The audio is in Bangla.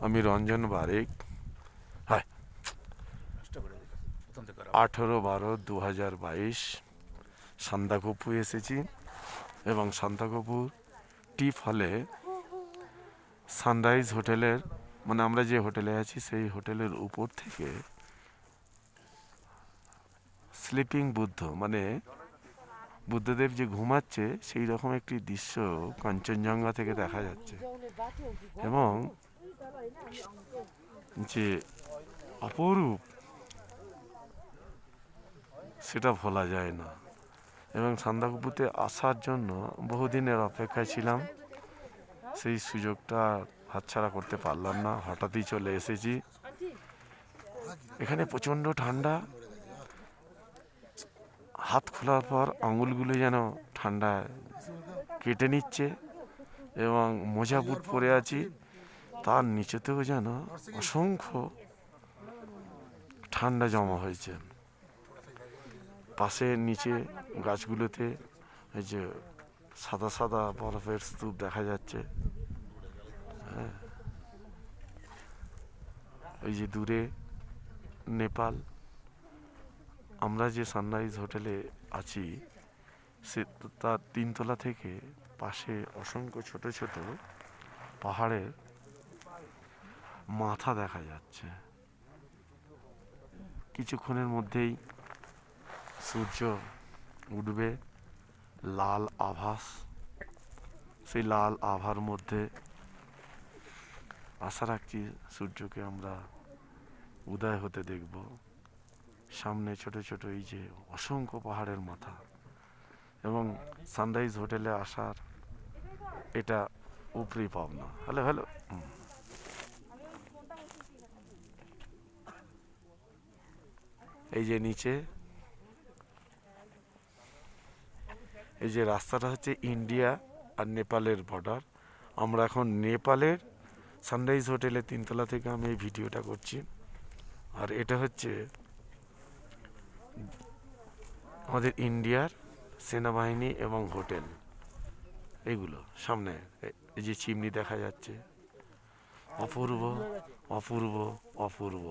আমি রঞ্জন বারেক। হ্যাঁ, 18/12/2022 সান্দাকফু এসেছি এবং সান্দাকফু টিপ হলে সানরাইজ হোটেলের, মানে আমরা যে হোটেলে আছি সেই হোটেলের উপর থেকে স্লিপিং বুদ্ধ, মানে বুদ্ধদেব যে ঘুমাচ্ছে সেই রকম একটি দৃশ্য কাঞ্চনজঙ্ঘা থেকে দেখা যাচ্ছে এবং যে অপরূপ সেটা ভোলা যায় না। এবং সান্দাকফুতে আসার জন্য বহুদিনের অপেক্ষায় ছিলাম, সেই সুযোগটা হাতছাড়া করতে পারলাম না, হঠাৎই চলে এসেছি। এখানে প্রচণ্ড ঠান্ডা, হাত খোলার পর আঙুলগুলো যেন ঠান্ডায় কেটে নিচ্ছে এবং মোজা বুট পরে আছি, তার নিচেতেও যেন অসংখ্য ঠান্ডা জমা হয়েছে। পাশে নিচে গাছগুলোতে এই যে সাদা সাদা বরফের স্তূপ দেখা যাচ্ছে। হ্যাঁ, ওই যে দূরে নেপাল। আমরা যে সানরাইজ হোটেলে আছি সে তার 3 তলা থেকে পাশে অসংখ্য ছোট ছোট পাহাড়ের মাথা দেখা যাচ্ছে। কিছুক্ষণের মধ্যেই সূর্য উঠবে, লাল আভাস, সেই লাল আভার মধ্যে আশা রাখছি সূর্যকে আমরা উদয় হতে দেখব। সামনে ছোট ছোট এই যে অসংখ্য পাহাড়ের মাথা এবং সানরাইজ হোটেলে আসার এটা উপরি পাওনা। Hello hello. এই যে নিচে এই যে রাস্তাটা হচ্ছে ইন্ডিয়া আর নেপালের বর্ডার। আমরা এখন নেপালের সানরাইজ হোটেলের 3 তলা থেকে আমি এই ভিডিওটা করছি। আর এটা হচ্ছে আমাদের ইন্ডিয়ার সেনাবাহিনী এবং হোটেল, এগুলো সামনে এই যে চিমনি দেখা যাচ্ছে। অপূর্ব অপূর্ব অপূর্ব।